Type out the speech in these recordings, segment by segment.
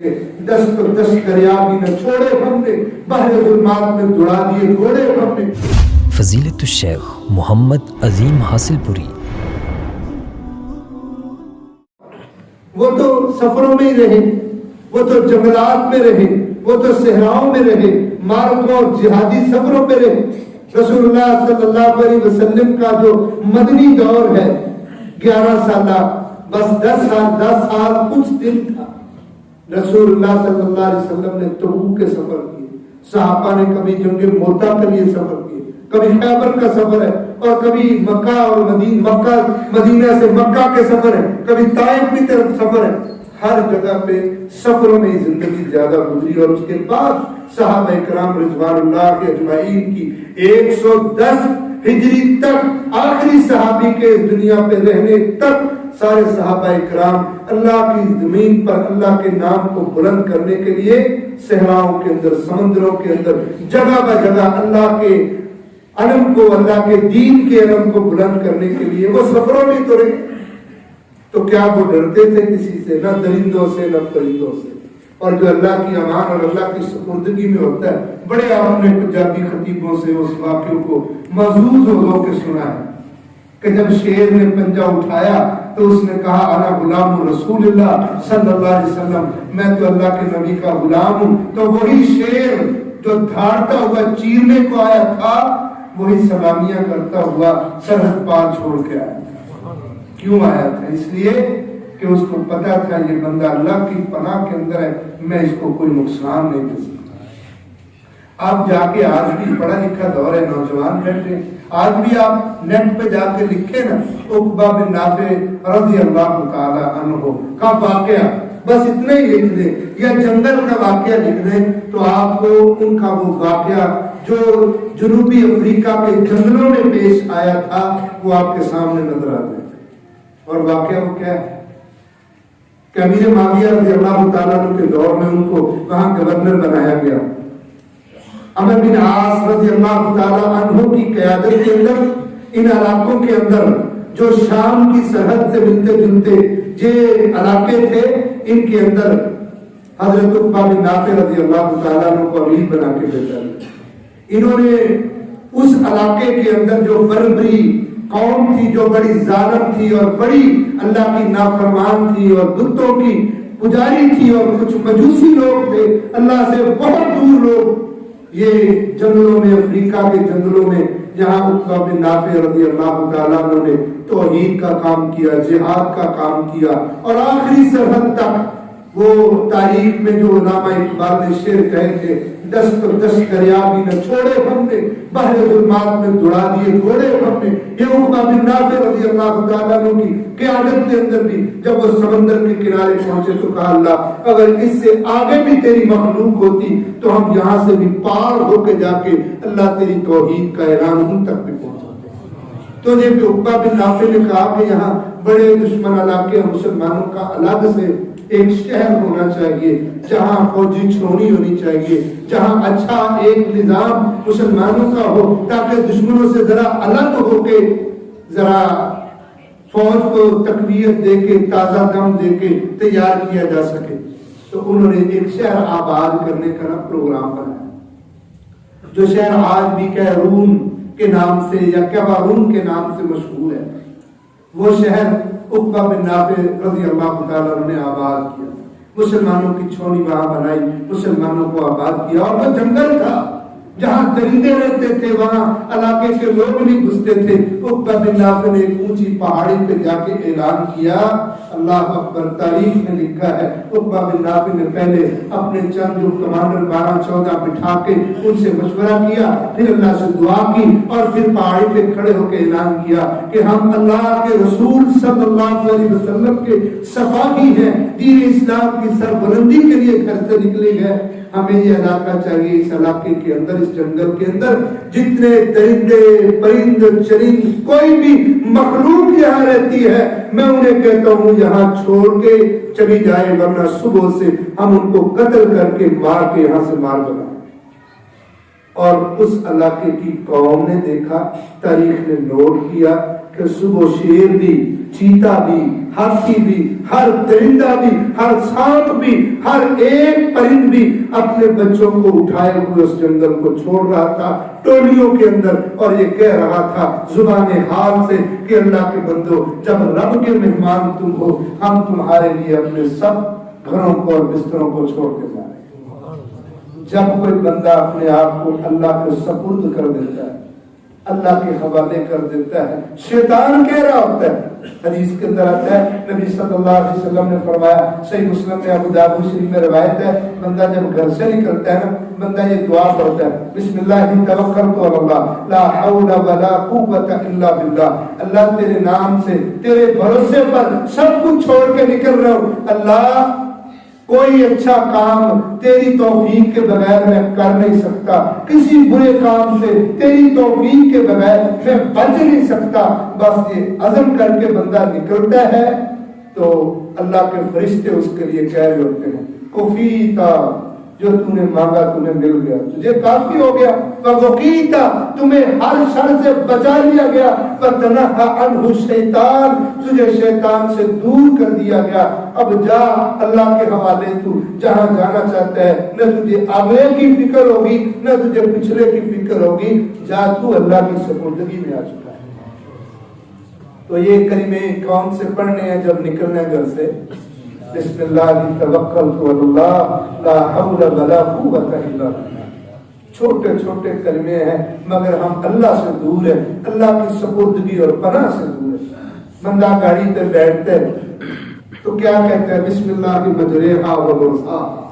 دست و دست دریا بھی نہ چھوڑے ہم نے، بحر ظلمات میں دوڑا دیے گھوڑے ہم نے۔ فضیلت الشیخ محمد عظیم حاصل پوری۔ وہ تو سفروں میں ہی رہے، وہ تو جنگلات میں رہے، وہ تو صحراؤں میں رہے، مارکوں اور جہادی سفروں پہ رہے۔ رسول اللہ صلی اللہ علیہ وسلم کا جو مدنی دور ہے 11 سالہ، بس 10 سال کچھ دن تھا۔ رسول اللہ صلی اللہ علیہ وسلم نے تبوک کے سفر کیے، صحابہ نے کبھی جنگ موتا کے لیے سفر کیے، کبھی خیبر کا سفر ہے، اور کبھی مکہ اور مدینہ سے مکہ کے سفر ہے، کبھی طائف کی طرف سفر ہے۔ ہر جگہ پہ سفروں میں زندگی زیادہ گزری، اور اس کے بعد صحابہ کرام رضوان اللہ کے اجمعین کی 110 ہجری تک، آخری صحابی کے دنیا پہ رہنے تک، سارے صحابہ کرام اللہ کی زمین پر اللہ کے نام کو بلند کرنے کے لیے صحراؤں کے اندر، سمندروں کے اندر، جگہ بہ جگہ اللہ کے علم کو، اللہ کے دین کے علم کو بلند کرنے کے لیے وہ سفروں میں تو رہے۔ تو کیا وہ ڈرتے تھے کسی سے؟ نہ درندوں سے نہ پرندوں سے۔ اور جو اللہ کی امان اور اللہ کی سپردگی میں ہوتا ہے، بڑے آپ نے پنجابی خطیبوں سے اس واقعے کو محظوظ ہو کے سنا ہے کہ جب شیر نے پنجہ اٹھایا تو اس نے کہا انا غلام رسول اللہ صلی اللہ علیہ وسلم، میں تو اللہ کے نبی کا غلام ہوں۔ تو وہی شیر جو دھاڑتا ہوا چیرنے کو آیا تھا، وہی سلامیاں کرتا ہوا سرحد پار چھوڑ کے آیا تھا۔ کیوں آیا تھا؟ اس لیے کہ اس کو پتا تھا یہ بندہ اللہ کی پناہ کے اندر ہے، میں اس کو کوئی نقصان نہیں دے سکتا۔ آپ جا کے، آج بھی پڑھا لکھا دور ہے، نوجوان بیٹھے، آج بھی آپ نیٹ پہ جا کے لکھیں نا عقبہ بن نافع رضی اللہ تعالی عنہ کا واقعہ، بس اتنا ہی لکھ دیں، یا جنگل کا واقعہ لکھ دیں، تو آپ کو ان کا وہ واقعہ جو جنوبی افریقہ کے جنگلوں میں پیش آیا تھا وہ آپ کے سامنے نظر آ جائے۔ اور واقعہ وہ کیا ہے کہ امیر معاویہ رضی اللہ تعالیٰ عنہ کے دور میں ان کو وہاں گورنر بنایا گیا۔ عمرو بن عاص رضی اللہ تعالیٰ عنہ کی قیادت کے اندر ان علاقوں کے اندر جو شام کی سرحد سے ملتے جلتے یہ علاقے تھے، ان کے اندر حضرت عقبہ بن نافع رضی اللہ تعالیٰ عنہ کو امیر بنا کے بھیجا۔ انہوں نے اس علاقے کے اندر جو بربری قوم تھی، جو بڑی ظالم تھی اور بڑی اللہ کی نافرمان تھی اور بتوں کی پجاری تھی، اور کچھ مجوسی لوگ تھے، اللہ سے بہت دور لوگ، یہ جنگلوں میں، افریقہ کے جنگلوں میں، جہاں عقبہ بن نافع رضی اللہ تعالیٰ عنہ نے توحید کا کام کیا، جہاد کا کام کیا، اور آخری سرحد تک وہ تاریخ میں جو علامہ اقبال نے شعر کہے تھے، دست و دست دریا بھی نہ چھوڑے ہم نے، بحر ظلمات میں دوڑا دیے گھوڑے ہم نے۔ یہ عقبہ بن نافع رضی اللہ تعالیٰ عنہ کی قیادت کے اندر بھی جب وہ سمندر کے کنارے پہنچے تو کہا اللہ اگر اس سے آگے بھی تیری مخلوق ہوتی تو ہم یہاں سے بھی پار ہو کے جا کے اللہ تیری توحید کا اعلان ان تک بھی پہنچاتے۔ تو جب عقبہ بن نافع نے کہا کہ یہاں بڑے دشمن علاقے مسلمانوں کا الگ سے ایک شہر ہونا چاہیے، جہاں فوجی چھاؤنی ہونی چاہیے، جہاں اچھا ایک نظام مسلمانوں کا ہو، تاکہ دشمنوں سے ذرا الگ ہو کے ذرا فوج کو تقویت دے کے، تازہ دم دے کے تیار کیا جا سکے۔ تو انہوں نے ایک شہر آباد کرنے کا پروگرام بنایا، جو شہر آج بھی کیرون کے نام سے یا کیبارون کے نام سے مشہور ہے۔ وہ شہر عقبہ بن نافع رضی اللہ تعالیٰ عنہ نے آباد کیا، مسلمانوں کی چھاؤنی وہاں بنائی، مسلمانوں کو آباد کیا۔ اور وہ جنگل تھا جہاں درندے رہتے تھے، وہاں علاقے کے لوگ نہیں گھستے تھے۔ عقبہ بن نافع نے ایک اونچی پہاڑی پہ جا کے اعلان کیا، اللہ اکبر، تاریخ میں لکھا ہے عقبہ بن نافع نے پہلے اپنے چند جو کمانڈر 12-14 بٹھا کے ان سے مشورہ کیا، پھر اللہ سے دعا کی، اور پھر پہاڑی پہ کھڑے ہو کے اعلان کیا کہ ہم اللہ کے رسول صلی اللہ علیہ وسلم کے سپاہی ہیں، دین اسلام کی سربلندی کے لیے گھر سے نکلے گئے، ہمیں یہ علاقہ چاہیے، اس علاقے کے اندر، اس جنگل کے اندر جتنے درندے پرند چرند کوئی بھی مخلوق یہاں رہتی ہے، میں انہیں کہتا ہوں یہاں چھوڑ کے چلی جائے، ورنہ صبح سے ہم ان کو قتل کر کے مار کے یہاں سے مار بنا۔ اور اس علاقے کی قوم نے دیکھا، تاریخ نے نوٹ کیا کہ صبح شیر بھی چیتا بھی، ہاتھی بھی، ہر درندہ بھی، ہر سانپ بھی، ہر ایک پرند بھی اپنے بچوں کو اٹھائے ہوئے اس جنگل کو چھوڑ رہا تھا ٹولیوں کے اندر، اور یہ کہہ رہا تھا زبان حال سے کہ اللہ کے بندو، جب رب کے مہمان تم ہو، ہم تمہارے لیے اپنے سب گھروں کو اور بستروں کو چھوڑ کے جا رہے ہیں۔ جب کوئی بندہ اپنے آپ کو اللہ کے سپرد کر دیتا ہے، اللہ کے حوالے کر دیتا ہے، شیطان کہہ رہا ہوتا ہے۔ حدیث کے اندر آتا ہے، نبی صلی اللہ علیہ وسلم نے فرمایا، صحیح مسلم میں، ابو داؤد شریف میں روایت ہے، بندہ جب گھر سے نکلتا ہے نا، بندہ یہ دعا پڑھتا ہے، بسم اللہ توکلت علی اللہ لا حول ولا قوت الا باللہ، اللہ تیرے نام سے، تیرے بھروسے پر سب کچھ چھوڑ کے نکل رہا ہوں، اللہ کوئی اچھا کام تیری توفیق کے بغیر میں کر نہیں سکتا، کسی برے کام سے تیری توفیق کے بغیر میں بچ نہیں سکتا۔ بس یہ عزم کر کے بندہ نکلتا ہے تو اللہ کے فرشتے اس کے لیے کہہ رہے ہوتے ہیں، کفیتا، جو تو نے مانگا تمہیں مل گیا، تجھے کافی ہو گیا، وقیتا، تمہیں ہر شر سے بچا لیا گیا، وتنہا عنہ الشیطان، تجھے شیطان سے دور کر دیا گیا، اب جا اللہ کے حوالے، تو جہاں جانا چاہتا ہے، نہ تجھے آگے کی فکر ہوگی نہ تجھے پچھلے کی فکر ہوگی، جا تو اللہ کی سپردگی میں آ چکا ہے۔ تو یہ کلمے کون سے پڑھنے ہیں جب نکلنا ہے گھر سے؟ بسم اللہ توکلت علی اللہ لا حول ولا قوت الا باللہ۔ چھوٹے چھوٹے کلمے ہیں مگر ہم اللہ سے دور ہیں، اللہ کی سپردگی اور پناہ سے دور ہیں۔ بندہ گاڑی پہ بیٹھتا ہے تو کیا کہتا ہے؟ بسم اللہ مجریہا و مرساہا،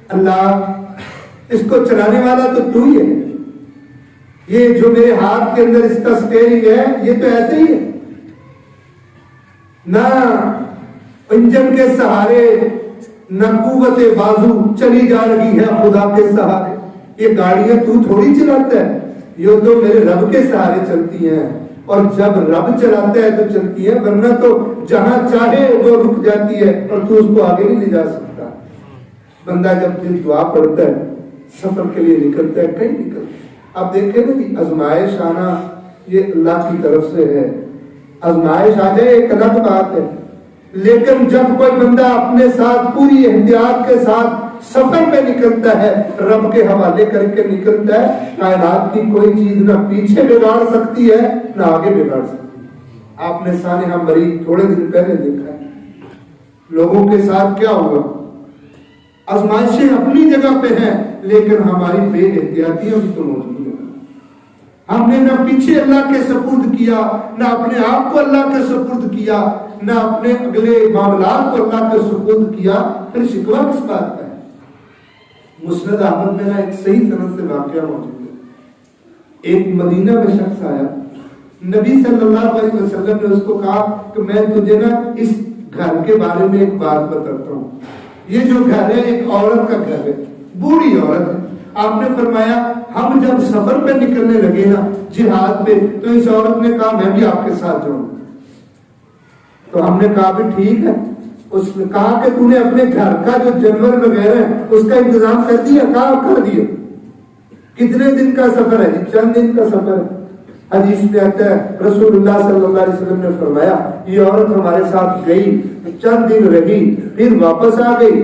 اللہ اس کو چلانے والا تو ہی ہے، یہ جو میرے ہاتھ کے اندر اس کا اسٹیئرنگ ہے یہ تو ایسے ہی ہے، نہ انجن کے سہارے نہ قوت بازو چلی جا رہی ہے خدا کے سہارے، یہ گاڑیاں تو تھوڑی چلاتا ہے، یہ تو میرے رب کے سہارے چلتی ہیں، اور جب رب چلاتا ہے تو چلتی ہے، ورنہ تو جہاں چاہے وہ رک جاتی ہے اور تو اس کو آگے نہیں لے جا سکتا۔ بندہ جب دل دعا پڑھتا ہے، سفر کے لیے نکلتا ہے، کہیں نکلتا ہے، اب دیکھیں نا کہ آزمائش آنا یہ اللہ کی طرف سے ہے، آزمائش آ جائے ایک الگ بات ہے، لیکن جب کوئی بندہ اپنے ساتھ پوری احتیاط کے ساتھ سفر پہ نکلتا ہے، رب کے حوالے کر کے نکلتا ہے، کائنات کی کوئی چیز نہ پیچھے بگاڑ سکتی ہے نہ آگے بگاڑ سکتی ہے۔ آپ نے سانحہ مریض تھوڑے دن پہلے دیکھا ہے، لوگوں کے ساتھ کیا ہوا، آزمائشیں اپنی جگہ پہ ہیں لیکن ہماری بے احتیاطیاں بھی تو موجود ہیں، ہم نے نہ پیچھے اللہ کے سپرد کیا، نہ اپنے آپ کو اللہ کے سپرد کیا، نہ اپنے اگلے معاملات کو اللہ کے سپرد کیا، پھر شکوہ کس بات کا ہے؟ مسند احمد میں ایک صحیح سند سے واقعہ موجود ہے، ایک مدینہ میں شخص آیا، نبی صلی اللہ علیہ وسلم نے اس کو کہا کہ میں تجھے نا اس گھر کے بارے میں ایک بات بتاتا ہوں، یہ جو گھر ہے ایک عورت کا گھر ہے، بوڑھی عورت ہے۔ آپ نے فرمایا ہم جب سفر پہ نکلنے لگے نا جہاد پہ تو اس عورت نے کہا میں بھی آپ کے ساتھ جاؤں، تو ہم نے کہا بھی ٹھیک ہے۔ اس نے کہا کہ تو نے اپنے گھر کا جو جانور وغیرہ ہے اس کا انتظام کر دیا؟ کہا کر دیا۔ کتنے دن کا سفر ہے؟ چند دن کا سفر ہے۔ حدیث میں آتا ہے رسول اللہ صلی اللہ علیہ وسلم نے فرمایا یہ عورت ہمارے ساتھ گئی، چند دن رہی، پھر واپس آ گئی،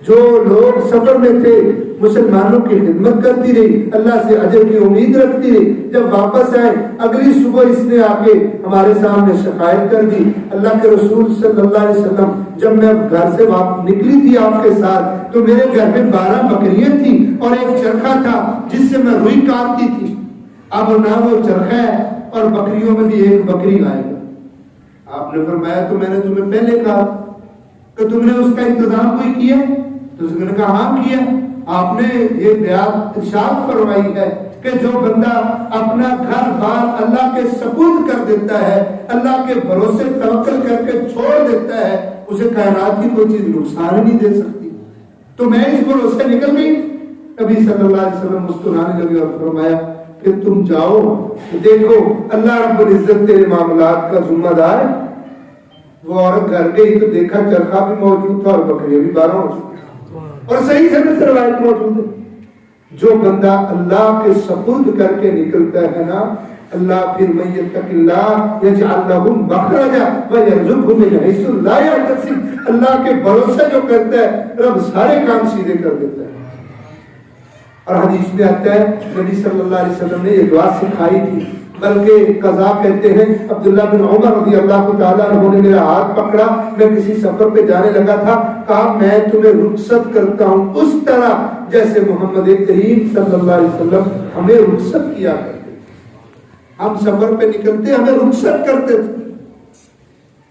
جو لوگ سفر میں تھے مسلمانوں کی خدمت کرتی رہی، اللہ سے اجر کی امید رکھتی رہی، جب واپس آئے اگلی صبح اس نے آ کے ہمارے سامنے شکایت کر دی، اللہ کے رسول صلی اللہ علیہ وسلم جب میں گھر سے نکلی تھی آپ کے ساتھ تو میرے گھر میں 12 بکریاں تھیں اور ایک چرخا تھا جس سے میں روئی کاٹتی تھی، اب نہ وہ چرخا ہے اور بکریوں میں بھی ایک بکری آئے گا۔ آپ نے فرمایا تو میں نے تمہیں پہلے کہا کہ تم نے اس کا انتظام کوئی کیا؟ تو اس نے کہا ہاں کیا۔ آپ نے یہ بیان ارشاد فرمائی ہے کہ جو بندہ اپنا گھر بار اللہ کے سپرد کر دیتا ہے، اللہ کے بھروسے توکل کر کے چھوڑ دیتا ہے، اسے کائنات کی کوئی چیز نقصان نہیں دے سکتی۔ تو میں اس بھروسے نکل گئی۔ نبی صلی اللہ علیہ وسلم مسکرانے لگے اور فرمایا کہ تم جاؤ، دیکھو اللہ رب العزت تیرے معاملات کا ذمہ دار ہے۔ وہ عورت گھر گئی تو دیکھا چرخا بھی موجود تھا اور بکریاں بھی 12 موجود، اور صحیح سند سے روایت موجود ہے۔ جو بندہ اللہ کے سپرد کر کے نکلتا ہے نا اللہ پھر من یتق اللہ یجعل لہ مخرجا ویرزقہ من حیث لا یحتسب، اللہ کے بھروسے جو کرتا ہے رب سارے کام سیدھے کر دیتا ہے۔ اور حدیث میں آتا ہے نبی صلی اللہ علیہ وسلم نے یہ دعا سکھائی تھی، بلکہ قضا کہتے ہیں عبداللہ بن عمر رضی اللہ تعالیٰ عنہ نے میرا ہاتھ پکڑا، میں کسی سفر پہ جانے لگا تھا، کہا میں تمہیں رخصت کرتا ہوں اس طرح جیسے محمد کریم صلی اللہ علیہ وسلم ہمیں رخصت کیا کرتے تھے۔ ہم سفر پہ نکلتے ہمیں رخصت کرتے تھے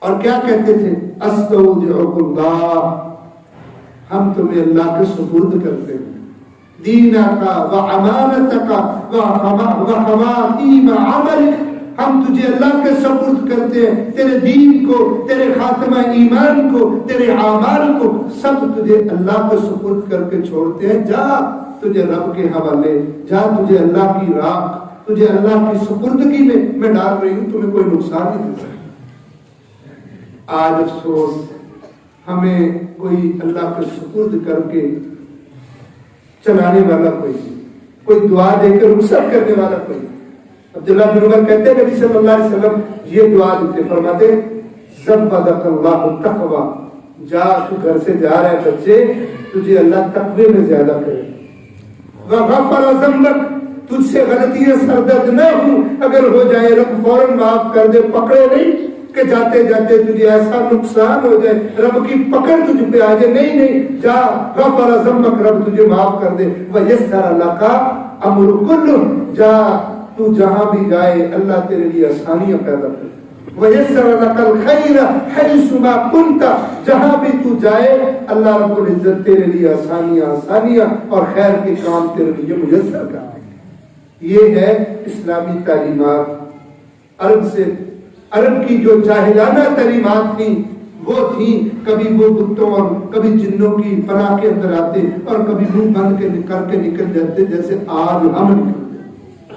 اور کیا کہتے تھے؟ استودعک اللہ، ہم تمہیں اللہ کے سپرد کرتے ہیں، دینک و امانتک و خواتیم عملک، ہم تجھے اللہ کے سپرد کرتے ہیں، تیرے دین کو، تیرے خاتمہ ایمان کو، تیرے اعمال کو سب تجھے اللہ کے سپرد کر کے چھوڑتے ہیں، جا تجھے رب کے حوالے، جا تجھے اللہ کی راہ، تجھے اللہ کی سپردگی میں ڈال رہی ہوں، تمہیں کوئی نقصان نہیں دے سکتا۔ آج افسوس ہمیں کوئی اللہ کے سپرد کر کے چلانے والا کوئی دعا دے کے رخصت کرنے والا کوئی۔ عبداللہ بن عمر کہتے ہیں نبی صلی اللہ علیہ وسلم یہ دعا دیتے، فرماتے زبدک اللہ التقوی، جا تو گھر سے جا رہا ہے بچے، تجھے اللہ تقوی میں زیادہ کرے، وغفر ذنبک، تجھ سے غلطیاں سردرد نہ ہوں، اگر ہو جائے رب فوراً معاف کر دے، پکڑے نہیں کہ جاتے جاتے تجھے ایسا نقصان ہو جائے، رب کی پکڑ تجھ پہ آ جائے، نہیں جا، غفر ذنبک، رب تجھے معاف کر دے، ویسر لک امر کلہ، جا تو جہاں بھی جائے اللہ تیرے لیے آسانیاں پیدا کر، ویسر لک الخیر حیث ما کنت، جہاں بھی تو جائے اللہ رب العزت تیرے لیے آسانیاں اور خیر کے کام تیرے لیے میسر کر دے۔ یہ ہے اسلامی تعلیمات۔ عرب کی جو جاہلانہ تعلیمات تھیں وہ تھیں، کبھی وہ بتوں اور کبھی جنوں کی پناہ کے اندر آتے اور کبھی منہ بند کر کے نکل جاتے، جیسے آج ہم نکلتے،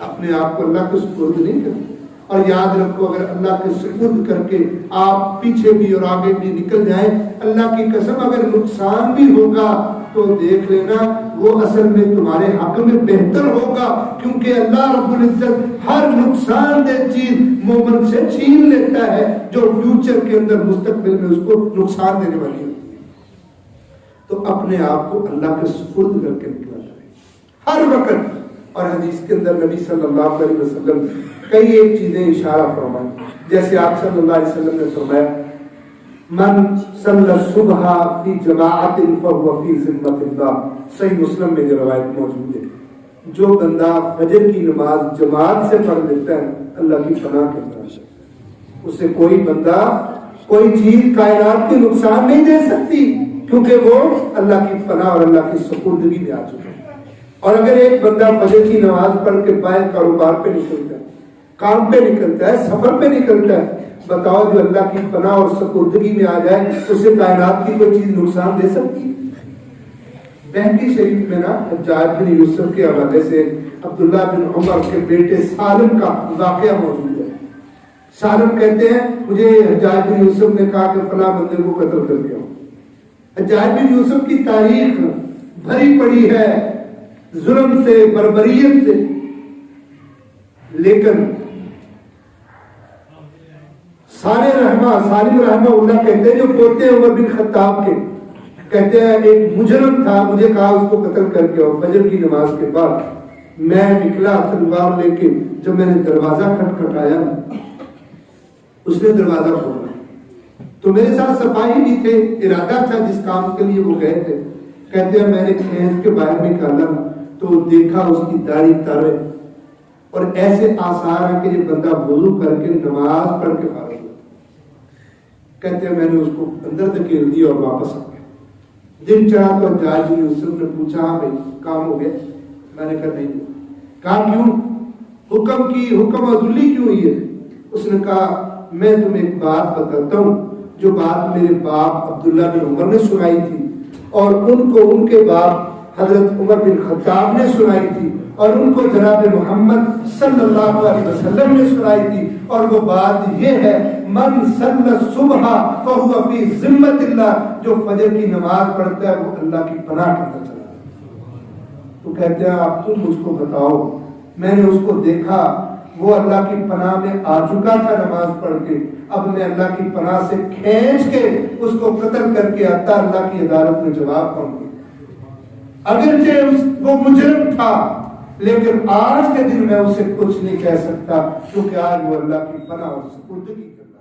اپنے آپ کو اللہ کے سپرد نہیں کرتے۔ اور یاد رکھو اگر اللہ کے سپرد کر کے آپ پیچھے بھی اور آگے بھی نکل جائیں، اللہ کی قسم اگر نقصان بھی ہوگا تو دیکھ لینا وہ اصل میں تمہارے حق میں بہتر ہوگا، کیونکہ اللہ رب العزت ہر نقصان دہ چیز مومن سے چھین لیتا ہے جو فیوچر کے اندر مستقبل میں اس کو نقصان دینے والی ہوتی ہے۔ تو اپنے آپ کو اللہ کے سپرد کر کے نکلا جائے ہر وقت۔ اور حدیث کے اندر نبی صلی اللہ علیہ وسلم کئی ایک چیزیں اشارہ فرمائیں، جیسے آپ صلی اللہ علیہ وسلم نے فرمایا من صلی الصبح فی جماعت فهو فی ذمۃ اللہ، صحیح مسلم میں یہ روایت موجود ہے، جو بندہ فجر کی نماز جماعت سے پڑھ لیتا ہے اللہ کی پناہ کے اندر، اسے کوئی بندہ کوئی چیز کائنات کی نقصان نہیں دے سکتی، کیونکہ وہ اللہ کی پناہ اور اللہ کی سپردگی میں آ چکا ہے۔ اور اگر ایک بندہ فجر کی نماز پڑھ کے باہر کاروبار پہ نکلتا ہے، کام پہ نکلتا ہے، سفر پہ نکلتا ہے، بتاؤ جو اللہ کی پناہ اور سپردگی میں آ جائے اسے کائنات کی کوئی چیز نقصان دے سکتی ہے؟ بہقی شریف میں نا حجاج بن یوسف کے حوالے سے عبداللہ بن عمر کے بیٹے سالم کا واقعہ موجود ہے۔ سالم کہتے ہیں مجھے حجاج بن یوسف نے کہا کہ فلاں بندے کو قتل کر کے آؤ۔ حجاج بن یوسف کی تاریخ بھری پڑی ہے ظلم سے، بربریت سے، لیکن سالم رحمہ اللہ کہتے ہیں جو پوتے عمر بن خطاب کے، کہتے ہیں ایک مجرم تھا، مجھے کہا اس کو قتل کر کے آؤ فجر کی نماز کے بعد، میں نکلا تلوار لے کے، جب میں نے دروازہ کھٹکھٹایا اس نے دروازہ کھولا تو میرے ساتھ سپاہی بھی تھے، ارادہ تھا جس کام کے لیے وہ گئے تھے، کہتے ہیں میں نے کھیت کے باہر نکالا تو دیکھا اس کی داڑھی تر ہے اور ایسے آثار ہیں کہ یہ بندہ وضو کر کے نماز پڑھ کے فارغ ہوا۔ کہتے ہیں میں نے اس کو اندر دھکیل دیا اور واپس آ گیا۔ دن چڑھا تو حجاج بن یوسف نے پوچھا ہاں بھائی کام ہو گیا؟ میں نے کہا نہیں ہوا۔ کہا کیوں؟ حکم عدولی کیوں ہوئی ہے؟ اس نے کہا میں تمہیں ایک بات بتاتا ہوں جو بات میرے باپ عبداللہ بن عمر نے سنائی تھی اور ان کو ان کے باپ حضرت عمر بن خطاب نے سنائی تھی اور ان کو جناب محمد صلی اللہ علیہ وسلم نے سنائی تھی، اور وہ بات یہ ہے من صلی الصبح فهو فی ذمۃ اللہ، جو فجر کی نماز پڑھتا ہے وہ اللہ کی پناہ کے اندر چلا جاتا ہے۔ تو کہتے ہیں آپ تم مجھ کو بتاؤ، میں نے اس کو دیکھا وہ اللہ کی پناہ میں آ چکا تھا نماز پڑھ کے، اب نے اللہ کی پناہ سے کھینچ کے اس کو قتل کر کے عطا اللہ کی عدالت میں جواب پہنچ گیا۔ اگرچہ وہ مجرم تھا، لیکن آج کے دن میں اسے کچھ نہیں کہہ سکتا، کیونکہ آج وہ اللہ کی پناہ اور سپردگی کرتا ہے۔